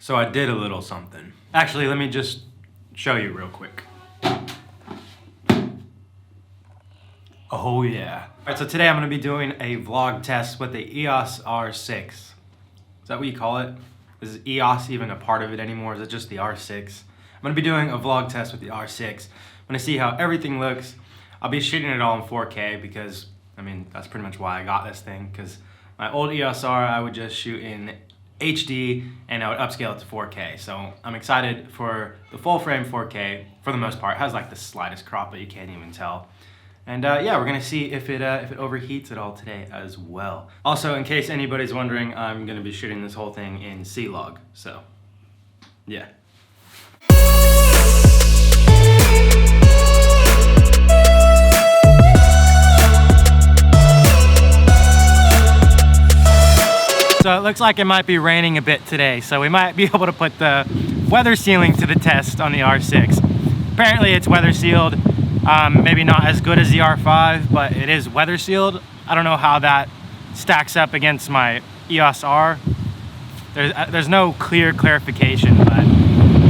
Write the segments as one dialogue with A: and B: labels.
A: So I did a little something. Actually, let me just show you real quick. Oh yeah. Alright, so today I'm gonna be doing a vlog test with the EOS R6. Is that what you call it? Is EOS even a part of it anymore? Is it just the R6? I'm gonna be doing a vlog test with the R6. I'm gonna see how everything looks. I'll be shooting it all in 4K because, I mean, that's pretty much why I got this thing, because my old EOS R, I would just shoot in HD and I would upscale it to 4K. So I'm excited for the full frame 4K for the most part. It has like the slightest crop, but you can't even tell. And yeah, we're gonna see if it overheats at all today as well. Also, in case anybody's wondering, I'm gonna be shooting this whole thing in C-Log. So, yeah. So it looks like it might be raining a bit today, so we might be able to put the weather sealing to the test on the R6. Apparently it's weather sealed, maybe not as good as the R5, but it is weather sealed. I don't know how that stacks up against my EOS R. There's no clear clarification, but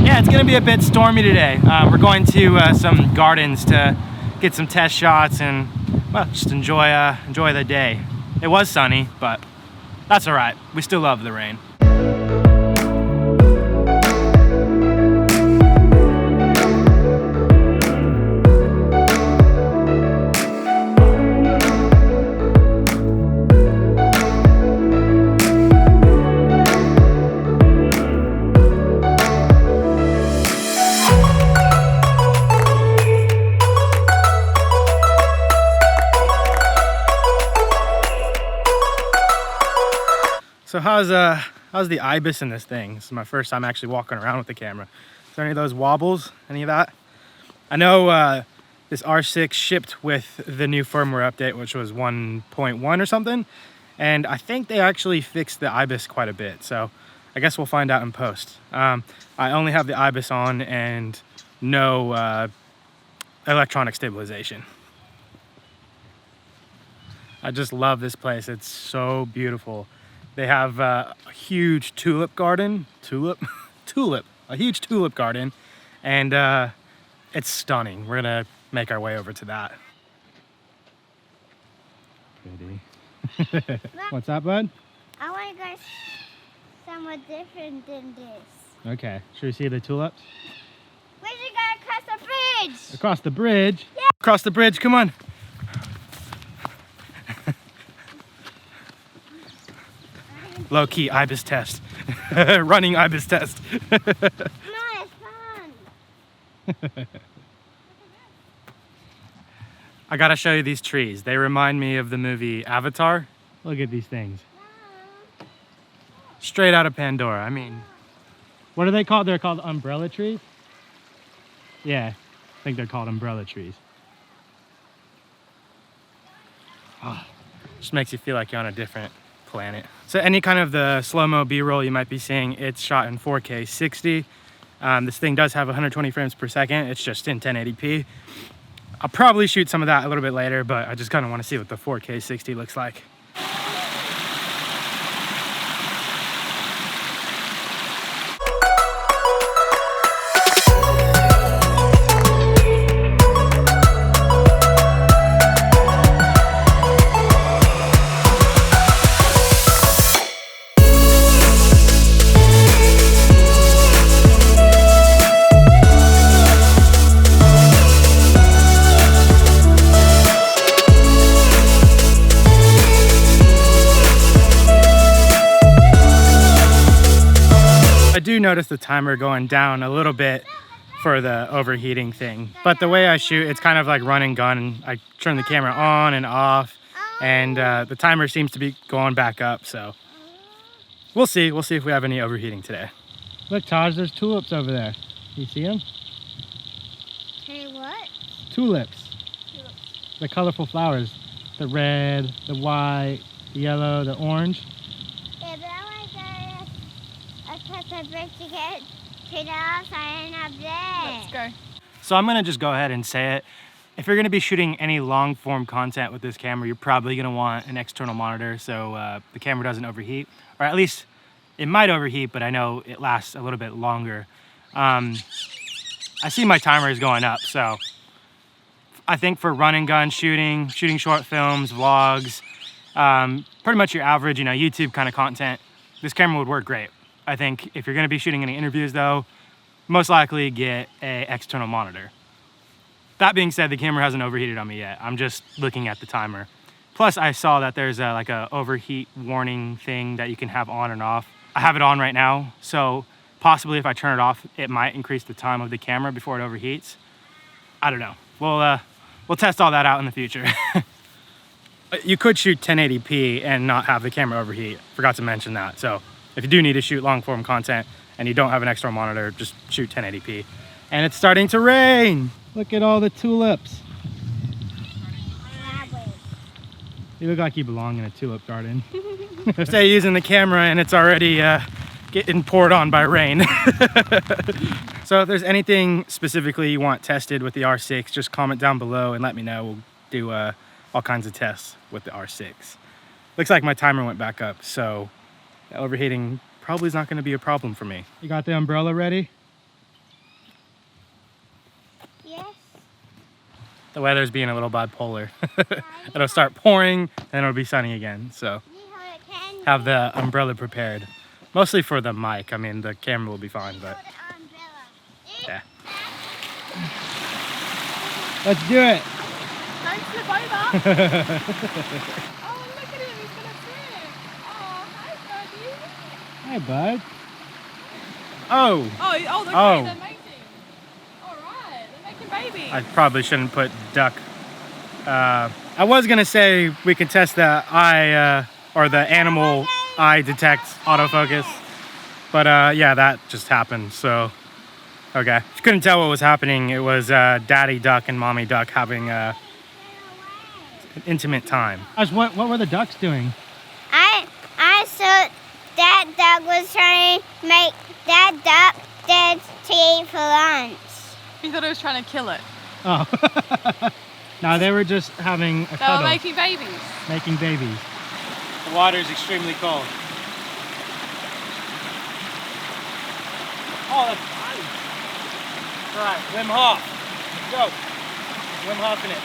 A: yeah, it's gonna be a bit stormy today. We're going to some gardens to get some test shots and, well, just enjoy the day. It was sunny, but that's all right. We still love the rain. So how's the IBIS in this thing? This is my first time actually walking around with the camera. Is there any of those wobbles? Any of that? I know this R6 shipped with the new firmware update, which was 1.1 or something. And I think they actually fixed the IBIS quite a bit. So I guess we'll find out in post. I only have the IBIS on and no electronic stabilization. I just love this place. It's so beautiful. They have a huge tulip garden, a huge tulip garden, and it's stunning. We're gonna make our way over to that. Pretty. What's up, bud?
B: I want to go somewhere different than this.
A: Okay, should we see the tulips?
B: We should go across the bridge.
A: Across the bridge?
B: Yeah.
A: Across the bridge, come on. Low-key IBIS test. Running IBIS test.
B: Come on, it's fun.
A: I gotta show you these trees. They remind me of the movie Avatar. Look at these things. Straight out of Pandora. I mean, what are they called? They're called umbrella trees? Yeah, I think they're called umbrella trees. Oh, just makes you feel like you're on a different planet. So any kind of the slow-mo B-roll you might be seeing, it's shot in 4K 60. This thing does have 120 frames per second. It's just in 1080p. I'll probably shoot some of that a little bit later, but I just kind of want to see what the 4K 60 looks like. I do notice the timer going down a little bit for the overheating thing, but the way I shoot, it's kind of like run and gun. I turn the camera on and off, and the timer seems to be going back up, so we'll see if we have any overheating today. Look, Taj, there's tulips over there. You see them?
B: Hey, what?
A: Tulips. The colorful flowers. The red, the white, the yellow, the orange.
B: Yeah, but I want to go across the bridge to get to the outside and up there.
C: Let's go.
A: So I'm gonna just go ahead and say it. If you're gonna be shooting any long form content with this camera, you're probably gonna want an external monitor so the camera doesn't overheat, or at least It might overheat, but I know it lasts a little bit longer. I see my timer is going up, so I think for run and gun shooting short films, vlogs, pretty much your average, YouTube kind of content, this camera would work great. I think if you're gonna be shooting any interviews though, most likely get a external monitor. That being said, the camera hasn't overheated on me yet. I'm just looking at the timer. Plus I saw that there's like a overheat warning thing that you can have on and off. I have it on right now, so possibly if I turn it off, it might increase the time of the camera before it overheats. I don't know. We'll test all that out in the future. You could shoot 1080p and not have the camera overheat. Forgot to mention that. So if you do need to shoot long form content and you don't have an external monitor, just shoot 1080p. And it's starting to rain. Look at all the tulips. You look like you belong in a tulip garden. Stay using the camera and it's already getting poured on by rain. So if there's anything specifically you want tested with the R6, just comment down below and let me know. We'll do all kinds of tests with the R6. Looks like my timer went back up, so overheating probably is not going to be a problem for me. You got the umbrella ready?
B: Yes.
A: The weather's being a little bipolar. It'll start pouring and it'll be sunny again, so have the umbrella prepared. Mostly for the mic. I mean, the camera will be fine, but yeah. Let's do it.
C: Don't flip over. Oh, look at him. He's going to swim. Oh, hi, buddy.
A: Hi, bud. Oh.
C: Oh, they're mating. All right, they're making babies.
A: I probably shouldn't put duck. I was going to say we could test the eye or the animal eye detect autofocus. But yeah, that just happened, so okay. If you couldn't tell what was happening, it was daddy duck and mommy duck having an intimate time. What were the ducks doing?
B: I saw that duck was trying to make that duck dead to eat for lunch.
C: He thought he was trying to kill it.
A: Oh. No, they were just having a cuddle.
C: They were making babies.
A: Making babies. The water is extremely cold. Oh, that's nice. All right, Wim Hof. Go. Wim Hof in it.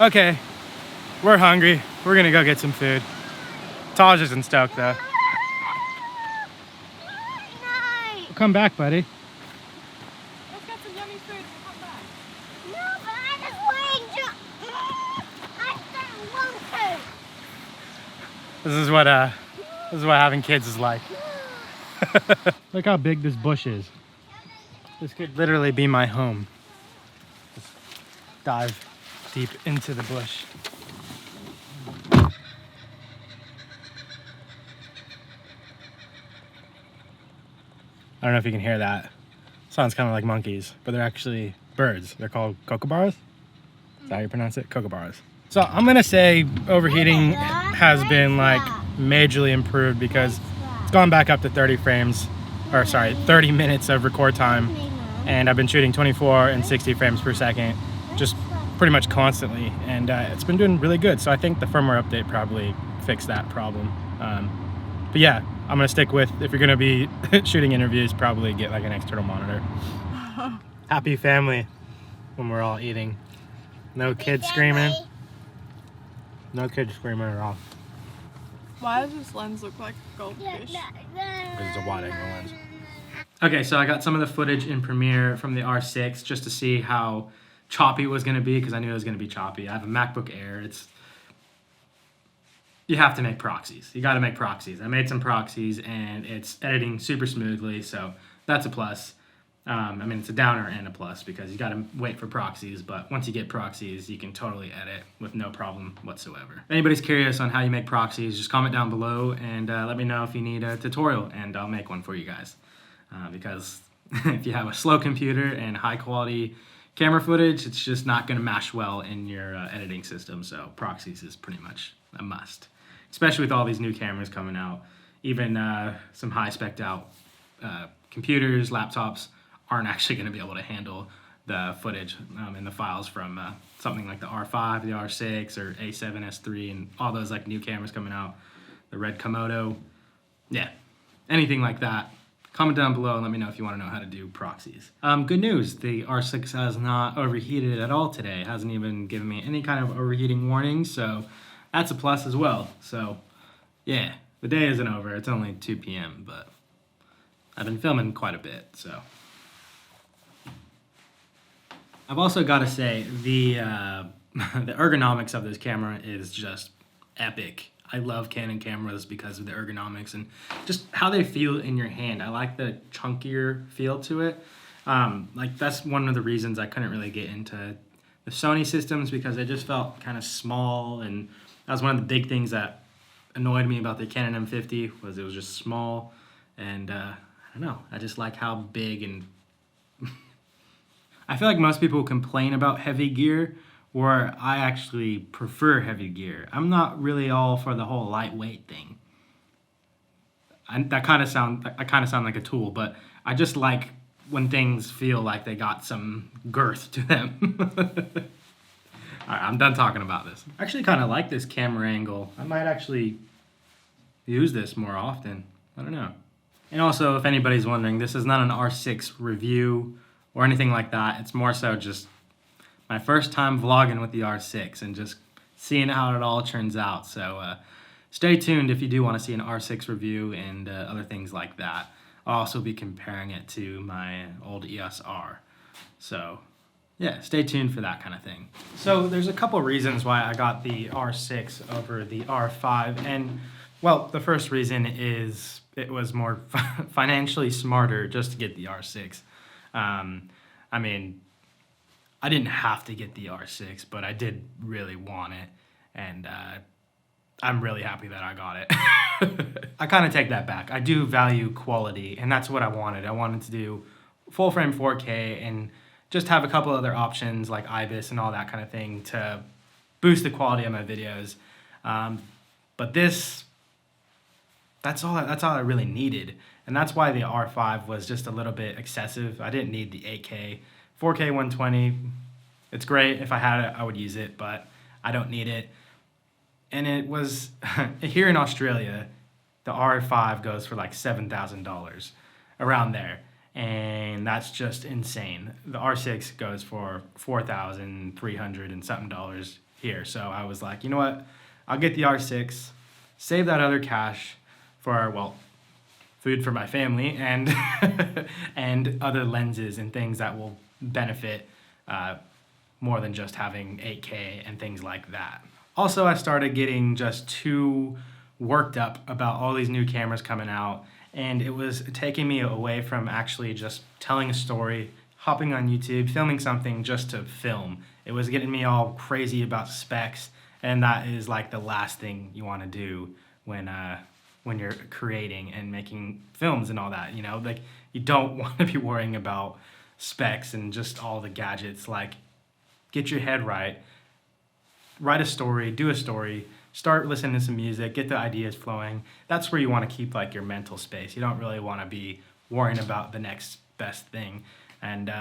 A: Okay, we're hungry. We're gonna go get some food. Taj isn't stoked though.
B: No.
A: Come back, buddy.
C: Let's get some yummy food and come back.
B: No, but I just want to. I don't want to.
A: This is what having kids is like. Look how big this bush is. This could literally be my home. Just dive deep into the bush. I don't know if you can hear that. Sounds kind of like monkeys, but they're actually birds. They're called kookaburras. Is that how you pronounce it? Kookaburras. So I'm gonna say overheating has been like majorly improved because it's gone back up to 30 minutes of record time, and I've been shooting 24 and 60 frames per second, just pretty much constantly, and it's been doing really good. So I think the firmware update probably fixed that problem. But yeah, I'm gonna stick with, if you're gonna be shooting interviews, probably get like an external monitor. Happy family when we're all eating. No kids screaming. No kids screaming at all.
C: Why does this lens look like a goldfish?
A: Because it's a wide angle lens. Okay, so I got some of the footage in Premiere from the R6 just to see how choppy it was going to be, because I knew it was going to be choppy. I have a MacBook Air. You have to make proxies. You got to make proxies. I made some proxies and it's editing super smoothly, so that's a plus. I mean, it's a downer and a plus because you got to wait for proxies, but once you get proxies, you can totally edit with no problem whatsoever. If anybody's curious on how you make proxies, just comment down below and let me know if you need a tutorial, and I'll make one for you guys. Because if you have a slow computer and high quality camera footage, it's just not going to mash well in your editing system, so proxies is pretty much a must. Especially with all these new cameras coming out, even some high spec'd out computers, laptops, aren't actually going to be able to handle the footage and the files from something like the R5, the R6, or A7S3, and all those like new cameras coming out, the Red Komodo, yeah, anything like that. Comment down below and let me know if you want to know how to do proxies. Good news, the R6 has not overheated at all today. It hasn't even given me any kind of overheating warning, so that's a plus as well. So yeah, the day isn't over. It's only 2 p.m., but I've been filming quite a bit, so. I've also got to say, the ergonomics of this camera is just epic. I love Canon cameras because of the ergonomics and just how they feel in your hand. I like the chunkier feel to it. Like that's one of the reasons I couldn't really get into the Sony systems, because they just felt kind of small, and that was one of the big things that annoyed me about the Canon M50 was it was just small, and I don't know, I just like how big, and I feel like most people complain about heavy gear, where I actually prefer heavy gear. I'm not really all for the whole lightweight thing. I kind of sound like a tool, but I just like when things feel like they got some girth to them. All right, I'm done talking about this. I actually kind of like this camera angle. I might actually use this more often. I don't know. And also, if anybody's wondering, this is not an R6 review or anything like that. It's more so just my first time vlogging with the R6 and just seeing how it all turns out. So stay tuned if you do want to see an R6 review and other things like that. I'll also be comparing it to my old EOS R. So yeah, stay tuned for that kind of thing. So there's a couple reasons why I got the R6 over the R5. And well, the first reason is it was more financially smarter just to get the R6. I mean, I didn't have to get the R6, but I did really want it, and I'm really happy that I got it. I kind of take that back. I do value quality, and that's what I wanted. I wanted to do full frame 4K and just have a couple other options like IBIS and all that kind of thing to boost the quality of my videos. But that's all I really needed. And that's why the R5 was just a little bit excessive. I didn't need the 8K. 4K 120, it's great. If I had it, I would use it, but I don't need it. And it was, here in Australia, the R5 goes for like $7,000, around there. And that's just insane. The R6 goes for $4,300 and something dollars here. So I was like, you know what? I'll get the R6, save that other cash for, well, food for my family and and other lenses and things that will benefit more than just having 8K and things like that. Also, I started getting just too worked up about all these new cameras coming out, and it was taking me away from actually just telling a story, hopping on YouTube, filming something just to film. It was getting me all crazy about specs, and that is like the last thing you want to do when you're creating and making films and all that, you know? Like, you don't want to be worrying about specs and just all the gadgets. Like, get your head right, write a story, do a story, start listening to some music, get the ideas flowing. That's where you want to keep like your mental space. You don't really want to be worrying about the next best thing. And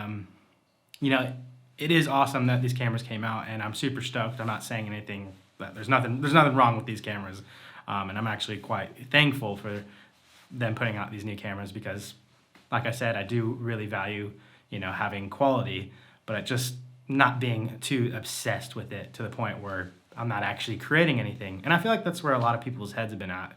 A: you know, it is awesome that these cameras came out, and I'm super stoked. I'm not saying anything, but there's nothing wrong with these cameras. And I'm actually quite thankful for them putting out these new cameras because, like I said, I do really value, you know, having quality, but just not being too obsessed with it to the point where I'm not actually creating anything. And I feel like that's where a lot of people's heads have been at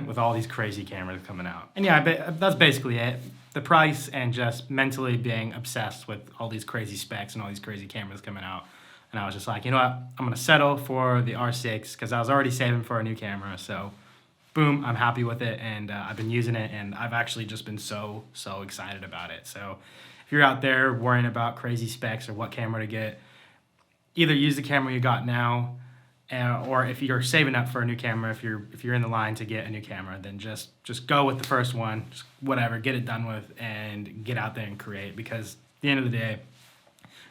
A: with all these crazy cameras coming out. And yeah, that's basically it. The price and just mentally being obsessed with all these crazy specs and all these crazy cameras coming out. And I was just like, you know what, I'm going to settle for the R6 because I was already saving for a new camera. So boom, I'm happy with it, and I've been using it, and I've actually just been so excited about it. So if you're out there worrying about crazy specs or what camera to get, either use the camera you got now, or if you're saving up for a new camera, if you're in the line to get a new camera, then just go with the first one, just whatever, get it done with, and get out there and create. Because at the end of the day,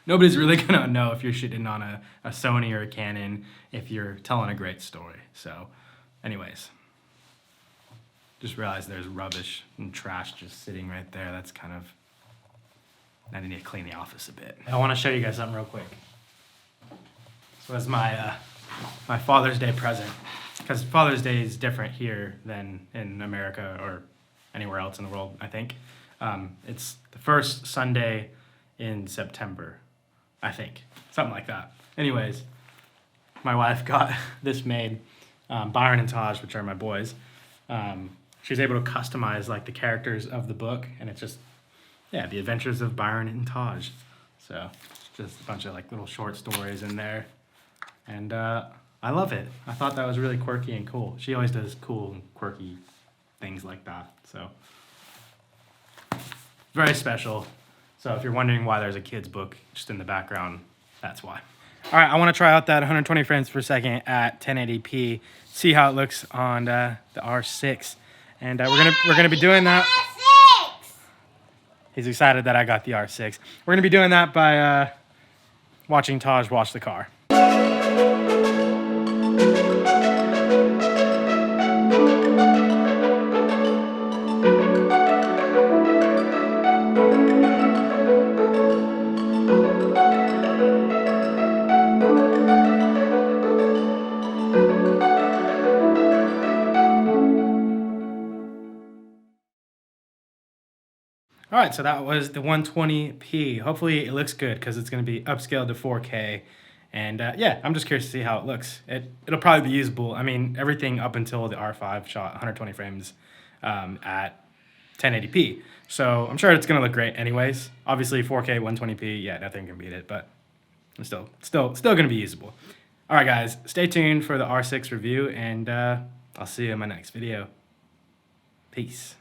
A: nobody's really gonna know if you're shooting on a Sony or a Canon if you're telling a great story. So, anyways, just realized there's rubbish and trash just sitting right there. That's kind of, I need to clean the office a bit. I want to show you guys something real quick. So as my Father's Day present, because Father's Day is different here than in America or anywhere else in the world, I think. It's the first Sunday in September, I think. Something like that. Anyways, my wife got this made. Byron and Taj, which are my boys, she was able to customize like the characters of the book, and it's just, yeah, the adventures of Byron and Taj. So just a bunch of like little short stories in there. And I love it. I thought that was really quirky and cool. She always does cool and quirky things like that. So very special. So if you're wondering why there's a kid's book just in the background, that's why. All right, I want to try out that 120 frames per second at 1080p. See how it looks on the R6. And we're gonna be doing that.
B: R6!
A: He's excited that I got the R6. We're gonna be doing that by watching Taj wash the car. All right, so that was the 120p. Hopefully it looks good because it's going to be upscaled to 4K. And yeah, I'm just curious to see how it looks. It'll probably be usable. I mean, everything up until the R5 shot 120 frames at 1080p. So I'm sure it's going to look great anyways. Obviously 4K 120p, yeah, nothing can beat it, but it's still going to be usable. All right, guys, stay tuned for the R6 review, and I'll see you in my next video. Peace.